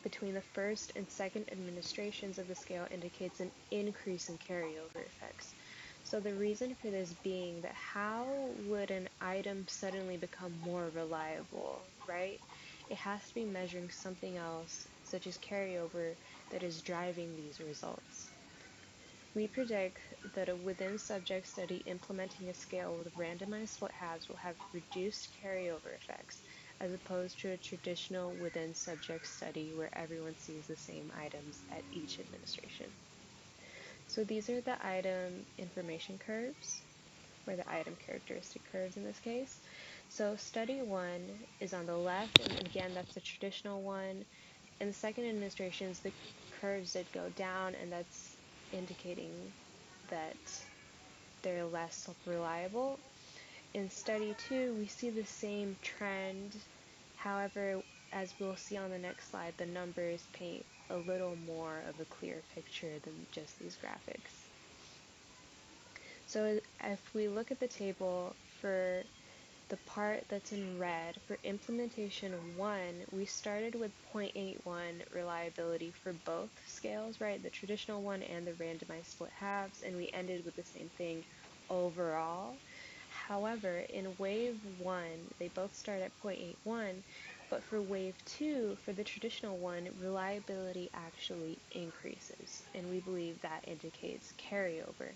between the first and second administrations of the scale indicates an increase in carryover effects. So the reason for this being that how would an item suddenly become more reliable, right? It has to be measuring something else, such as carryover, that is driving these results. We predict that a within subject study implementing a scale with randomized split halves will have reduced carryover effects, as opposed to a traditional within subject study where everyone sees the same items at each administration. So these are the item information curves, or the item characteristic curves in this case. So study 1 is on the left, and again, that's the traditional one. In the second administrations, the curves did go down, and that's indicating that they're less reliable. In study 2, we see the same trend. However, as we'll see on the next slide, the numbers paint a little more of a clear picture than just these graphics. So if we look at the table for the part that's in red, for implementation 1, we started with 0.81 reliability for both scales, right? The traditional one and the randomized split halves, and we ended with the same thing overall. However, in wave 1, they both start at 0.81, but for wave 2, for the traditional one, reliability actually increases, and we believe that indicates carryover.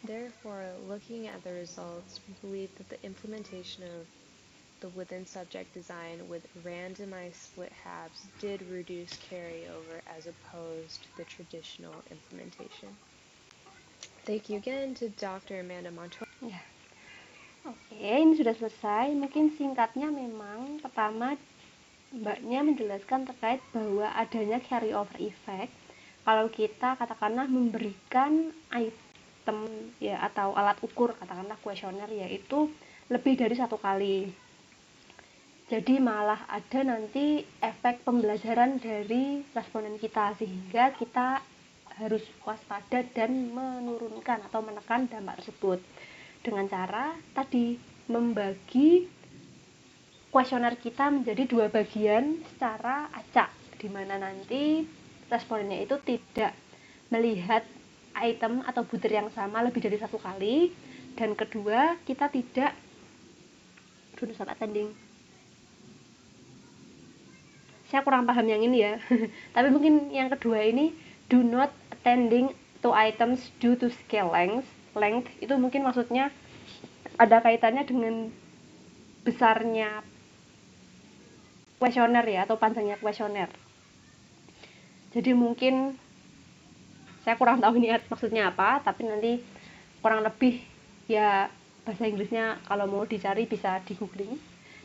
Therefore, looking at the results, we believe that the implementation of the within subject design with randomized split halves did reduce carryover as opposed to the traditional implementation. Thank you again to Dr. Amanda Montoya. Ya. Oke, ini sudah selesai. Mungkin singkatnya memang pertama Mbaknya menjelaskan terkait bahwa adanya carryover effect kalau kita katakanlah memberikan item ya atau alat ukur, katakanlah kuesioner, yaitu lebih dari satu kali. Jadi malah ada nanti efek pembelajaran dari responden kita, sehingga kita harus waspada dan menurunkan atau menekan dampak tersebut dengan cara tadi membagi kuesioner kita menjadi 2 bagian secara acak, di mana nanti respondennya itu tidak melihat item atau butir yang sama lebih dari 1 kali, dan kedua kita tidak saya kurang paham yang ini ya tapi mungkin yang kedua ini, do not attending to items due to scale length itu mungkin maksudnya ada kaitannya dengan besarnya kuesioner ya, atau panjangnya kuesioner. Jadi mungkin saya kurang tahu ini maksudnya apa, tapi nanti kurang lebih ya bahasa Inggrisnya kalau mau dicari bisa di googling.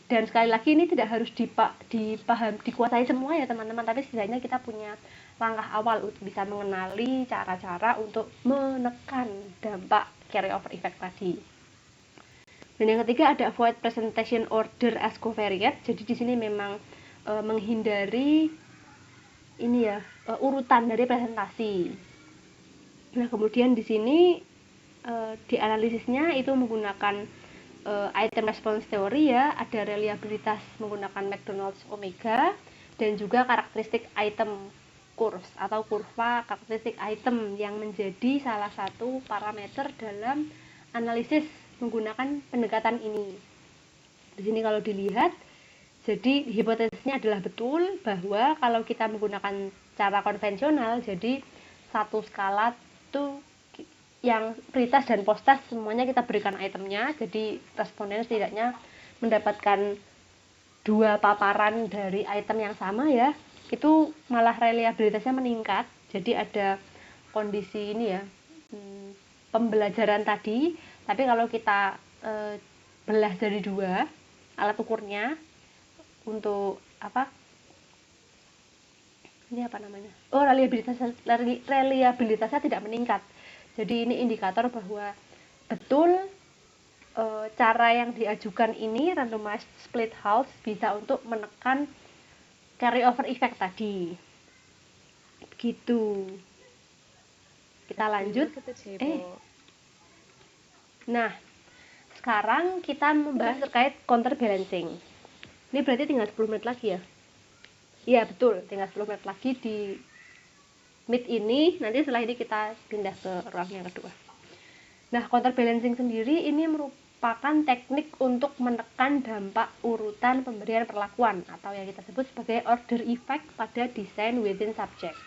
Dan sekali lagi ini tidak harus dikuasai semua ya teman-teman, tapi setidaknya kita punya langkah awal untuk bisa mengenali cara-cara untuk menekan dampak carryover effect tadi. Dan yang ketiga ada avoid presentation order as covariate. Jadi di sini memang menghindari ini ya, urutan dari presentasi. Nah, kemudian di sini di analisisnya itu menggunakan item response theory ya, ada reliabilitas menggunakan McDonald's omega, dan juga karakteristik item curves atau kurva karakteristik item yang menjadi salah satu parameter dalam analisis menggunakan pendekatan ini. Di sini kalau dilihat, jadi hipotesisnya adalah betul bahwa kalau kita menggunakan cara konvensional, jadi satu skala itu yang pre-test dan post-test semuanya kita berikan itemnya, jadi responden setidaknya mendapatkan 2 paparan dari item yang sama ya, itu malah reliabilitasnya meningkat. Jadi ada kondisi ini ya, pembelajaran tadi, tapi kalau kita belah jadi 2 alat ukurnya untuk reliabilitasnya tidak meningkat. Jadi ini indikator bahwa betul cara yang diajukan ini, randomized split halves, bisa untuk menekan carryover effect tadi. Begitu. Kita lanjut. Nah, sekarang kita membahas terkait counterbalancing. Ini berarti tinggal 10 menit lagi ya? Iya betul, tinggal 10 menit lagi di meet ini, nanti setelah ini kita pindah ke ruang yang kedua. Nah, counterbalancing sendiri ini merupakan teknik untuk menekan dampak urutan pemberian perlakuan atau yang kita sebut sebagai order effect pada desain within subject.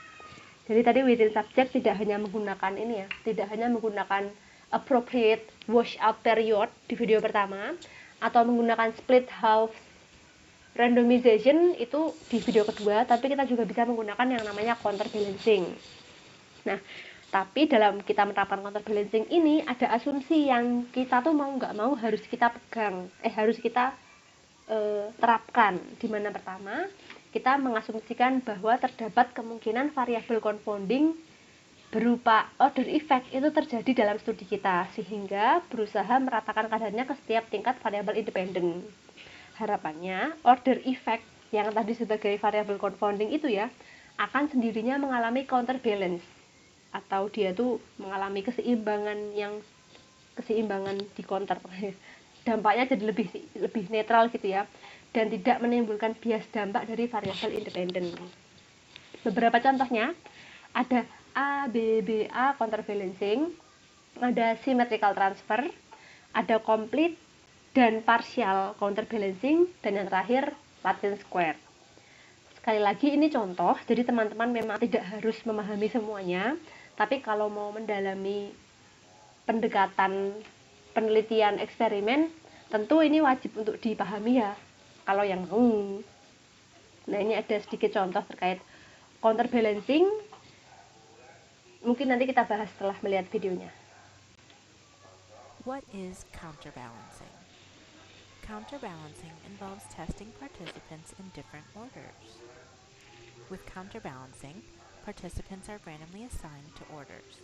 Jadi tadi within subject tidak hanya menggunakan ini ya, tidak hanya menggunakan appropriate washout period di video pertama, atau menggunakan split half randomization itu di video kedua, tapi kita juga bisa menggunakan yang namanya counterbalancing. Nah, tapi dalam kita menerapkan counterbalancing ini ada asumsi yang kita tuh mau nggak mau harus kita pegang, harus kita terapkan. Dimana pertama, kita mengasumsikan bahwa terdapat kemungkinan variabel confounding berupa order effect itu terjadi dalam studi kita, sehingga berusaha meratakan kadarnya ke setiap tingkat variabel independen. Harapannya order effect yang tadi sebagai variabel confounding itu ya akan sendirinya mengalami counterbalance, atau dia tuh mengalami keseimbangan di counter. Dampaknya jadi lebih netral gitu ya, dan tidak menimbulkan bias dampak dari variabel independen. Beberapa contohnya ada ABBA counterbalancing, ada symmetrical transfer, ada complete dan partial counterbalancing, dan yang terakhir Latin square. Sekali lagi ini contoh, jadi teman-teman memang tidak harus memahami semuanya, tapi kalau mau mendalami pendekatan penelitian eksperimen, tentu ini wajib untuk dipahami ya, kalau yang mau. Nah, ini ada sedikit contoh terkait counterbalancing, mungkin nanti kita bahas setelah melihat videonya. What is counterbalancing? Counterbalancing involves testing participants in different orders. With counterbalancing, participants are randomly assigned to orders.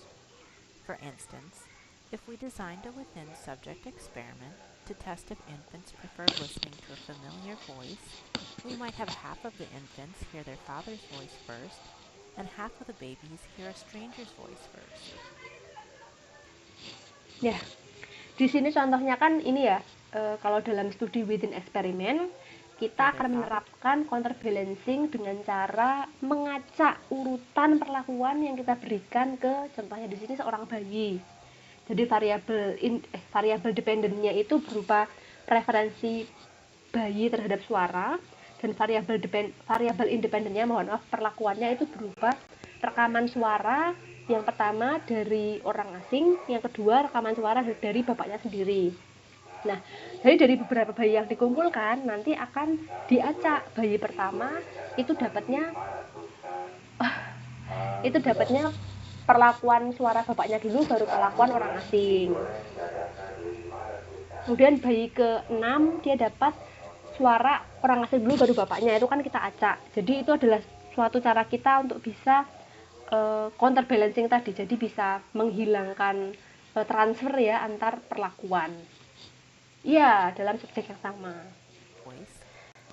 For instance, if we designed a within-subject experiment, To test if infants prefer listening to a familiar voice, we might have half of the infants hear their father's voice first, and half of the babies hear a stranger's voice first. Ya, di sini contohnya kan ini ya, kalau dalam studi within eksperimen, kita akan menerapkan counterbalancing dengan cara mengacak urutan perlakuan yang kita berikan ke, contohnya di sini seorang bayi. Jadi variabel dependennya itu berupa preferensi bayi terhadap suara, dan variabel independennya, perlakuannya itu berupa rekaman suara yang pertama dari orang asing, yang kedua rekaman suara dari bapaknya sendiri. Nah, dari beberapa bayi yang dikumpulkan nanti akan diacak. Bayi pertama itu dapatnya perlakuan suara bapaknya dulu, baru perlakuan orang asing. Kemudian bayi ke-6 dia dapat suara orang asing dulu baru bapaknya, itu kan kita acak. Jadi itu adalah suatu cara kita untuk bisa counterbalancing tadi, jadi bisa menghilangkan transfer ya antar perlakuan. Iya, dalam subjek yang sama.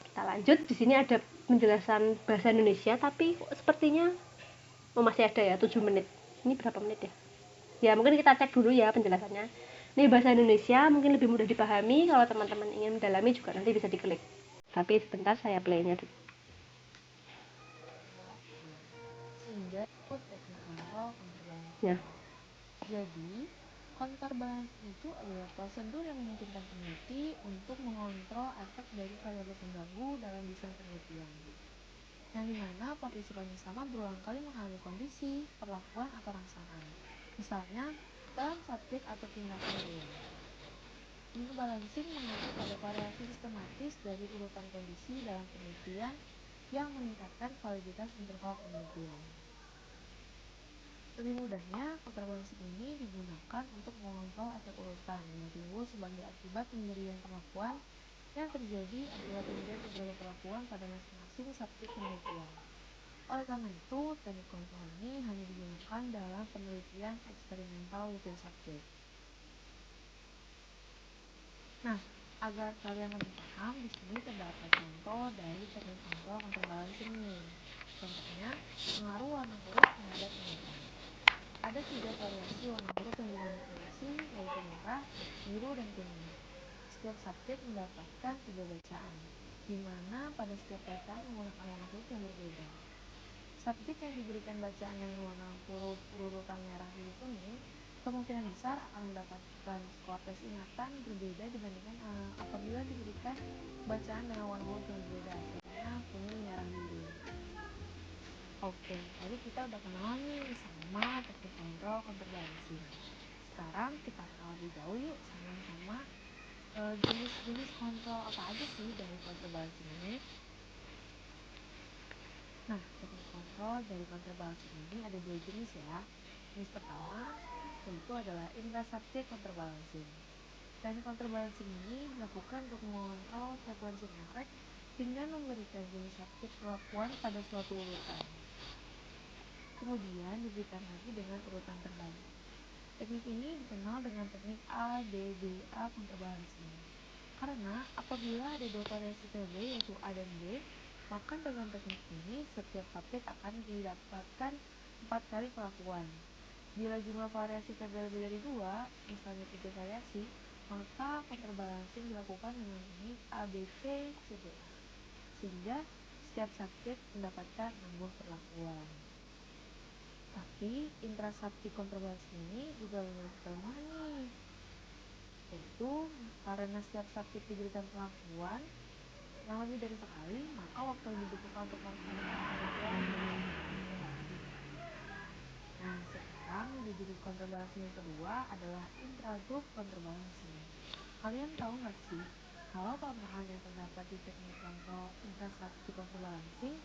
Kita lanjut, di sini ada penjelasan bahasa Indonesia, tapi sepertinya masih ada ya 7 menit. Ini berapa menit ya? Ya mungkin kita cek dulu ya penjelasannya. Ini bahasa Indonesia, mungkin lebih mudah dipahami. Kalau teman-teman ingin mendalami juga nanti bisa diklik. Tapi sebentar saya play-nya dulu. Sehingga teknik kontrol counterbalancing. Ya. Jadi, counterbalancing itu adalah prosedur yang memungkinkan peneliti untuk mengontrol efek dari variabel pengganggu dalam desain penelitian, yang dimana partisipan yang sama berulang kali mengalami kondisi, perlakuan, atau rangsangan. Misalnya, dalam subjek atau tindakan real. Counterbalancing mengacu pada variasi sistematis dari urutan kondisi dalam penelitian yang meningkatkan validitas interval penelitian. Lebih mudahnya, counterbalancing ini digunakan untuk mengontrol efek urutan yang timbul sebagai akibat pemberian perlakuan yang terjadi akibat pemberian beberapa perlakuan pada masing-masing subjek penelitian. Oleh karena itu, teknik kontrol ini hanya digunakan dalam penelitian eksperimental within subject. Nah, agar kalian lebih paham, di sini terdapat contoh dari teknik kontrol counterbalancing ini. Contohnya, pengaruh warna huruf terhadap urutan. Ada 3 variasi warna huruf yang dimanipulasi, yaitu merah, biru, dan kuning. Setiap subjek mendapatkan 3 bacaan, di mana pada setiap bacaan menggunakan warna huruf yang berbeda. Subjek yang diberikan bacaan yang warna huruf urutan merah, biru, kuning kemungkinan besar akan mendapatkan skor tes ingatan berbeda dibandingkan apabila diberikan bacaan dengan warna huruf yang berbeda, contohnya kuning, merah, biru. Oke, tadi kita udah kenal nih sama teknik kontrol counterbalancing. Sekarang kita kenal lebih jauh yuk sama-sama jenis-jenis kontrol apa aja sih dari counterbalancing ini. Nah, teknik kontrol dari counterbalancing ini ada 2 jenis ya. Jenis pertama yaitu adalah intrasubjek counterbalancing. Teknik counterbalancing ini dilakukan untuk mengontrol sequencing efek dengan memberikan jenis subjek perlakuan pada suatu urutan, kemudian diberikan lagi dengan urutan terbalik. Teknik ini dikenal dengan teknik ADBA counterbalancing. Karena apabila ada 2 variasi TB yaitu A dan B, maka dengan teknik ini setiap subjek akan didapatkan 4 kali perlakuan. Bila jumlah variasi TB lebih dari 2, misalnya 3 variasi, maka counterbalancing dilakukan dengan teknik ABCDA, sehingga setiap subjek mendapatkan 6 buah perlakuan. Tapi intrasubjek counterbalancing ini juga memiliki kelemahan nih, yaitu karena setiap subjek diberikan perlakuan yang lebih dari sekali, maka waktu yang dibutuhkan untuk melaksanakan penelitian berarti. Nah, sekarang di jenis counterbalancing yang kedua adalah intragroup counterbalancing. Kalian tahu nggak sih kalau kelemahan yang terdapat di teknik kontrol intrasubjek counterbalancing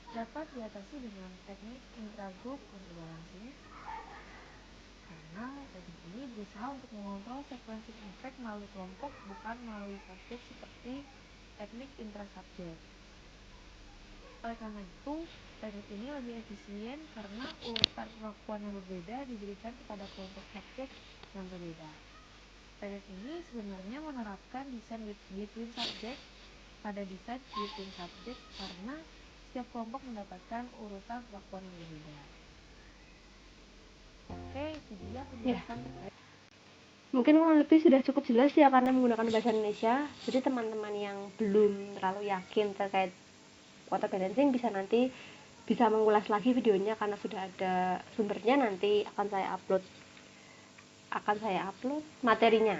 dapat diatasi dengan teknik intragroup counterbalancing? Karena teknik ini berusaha untuk mengontrol sequencing efek melalui kelompok, bukan melalui subjek seperti teknik intrasubjek. Oleh karena itu, teknik ini lebih efisien karena urutan perlakuan yang berbeda diberikan kepada kelompok subjek yang berbeda. Teknik ini sebenarnya menerapkan desain between subject pada desain between subject karena setiap kelompok mendapatkan urutan perlakuan yang berbeda. Oke, itu dia penjelasan terkait. Mungkin kurang lebih sudah cukup jelas ya karena menggunakan bahasa Indonesia. Jadi teman-teman yang belum terlalu yakin terkait quarter balancing bisa nanti bisa mengulas lagi videonya karena sudah ada sumbernya, nanti akan saya upload materinya.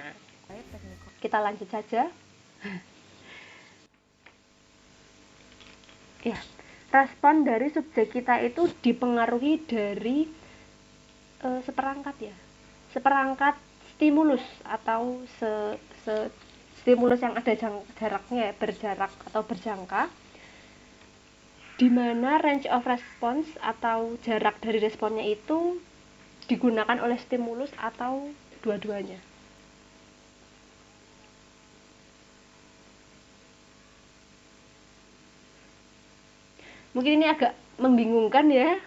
Kita lanjut saja. Ya, respon dari subjek kita itu dipengaruhi dari seperangkat stimulus atau stimulus yang ada jaraknya, berjarak atau berjangka, di mana range of response atau jarak dari responnya itu digunakan oleh stimulus atau dua-duanya. Mungkin ini agak membingungkan ya.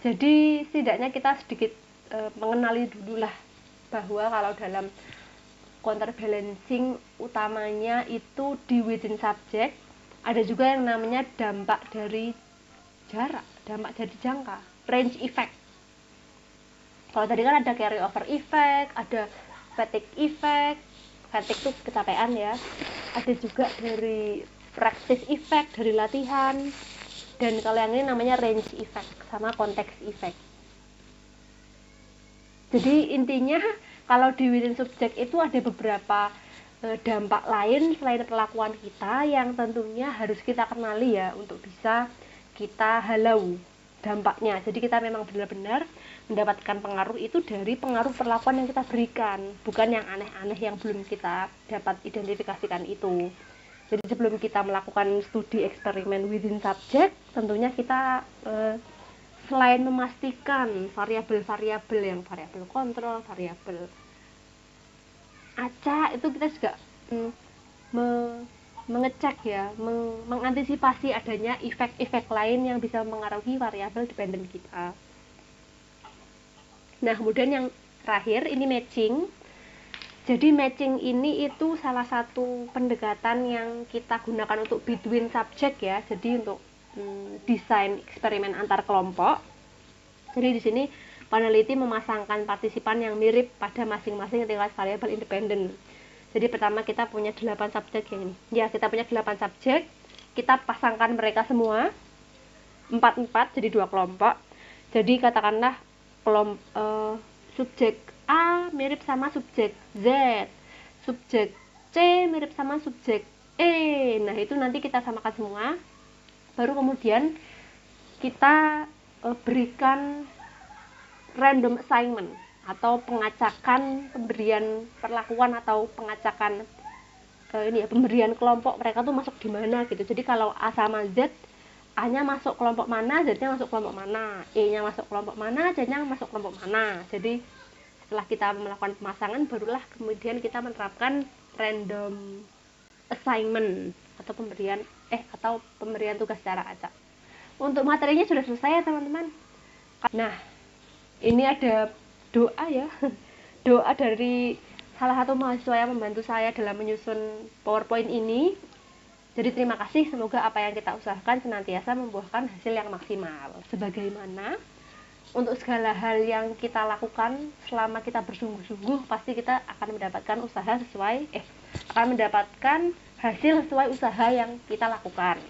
Jadi setidaknya kita sedikit mengenali dulu lah bahwa kalau dalam counterbalancing utamanya itu di within subject, ada juga yang namanya dampak dari jarak, dampak dari jangka, range effect. Kalau tadi kan ada carry over effect, ada fatigue effect, fatigue itu kecapean ya, ada juga dari practice effect, dari latihan, dan kalau yang ini namanya range effect sama context effect. Jadi intinya kalau di within subject itu ada beberapa dampak lain selain perlakuan kita yang tentunya harus kita kenali ya untuk bisa kita halau dampaknya. Jadi kita memang benar-benar mendapatkan pengaruh itu dari pengaruh perlakuan yang kita berikan, bukan yang aneh-aneh yang belum kita dapat identifikasikan itu. Jadi sebelum kita melakukan studi eksperimen within subject, tentunya kita selain memastikan variabel-variabel yang variabel kontrol, variabel acak, itu kita juga mengecek ya, mengantisipasi adanya efek-efek lain yang bisa mengaruhi variabel dependen kita. Nah, kemudian yang terakhir ini matching. Jadi matching ini itu salah satu pendekatan yang kita gunakan untuk between subject ya. Jadi untuk desain eksperimen antar kelompok. Jadi di sini peneliti memasangkan partisipan yang mirip pada masing-masing tingkat variabel independen. Jadi pertama kita punya 8 subjek yang ini. Ya, kita punya 8 subjek. Kita pasangkan mereka semua 4-4 jadi 2 kelompok. Jadi katakanlah subjek A mirip sama subjek Z, subjek C mirip sama subjek E. Nah, itu nanti kita samakan semua. Baru kemudian kita berikan random assignment atau pengacakan pemberian perlakuan atau pengacakan pemberian kelompok mereka tuh masuk di mana gitu. Jadi kalau A sama Z, A-nya masuk kelompok mana, Z-nya masuk kelompok mana, E-nya masuk kelompok mana, Z-nya masuk kelompok mana. Jadi setelah kita melakukan pemasangan, barulah kemudian kita menerapkan random assignment atau pemberian tugas secara acak. Untuk materinya sudah selesai ya teman-teman. Nah, ini ada doa ya, doa dari salah satu mahasiswa yang membantu saya dalam menyusun PowerPoint ini. Jadi terima kasih, semoga apa yang kita usahakan senantiasa membuahkan hasil yang maksimal. Sebagaimana untuk segala hal yang kita lakukan selama kita bersungguh-sungguh, pasti kita akan mendapatkan hasil sesuai usaha yang kita lakukan.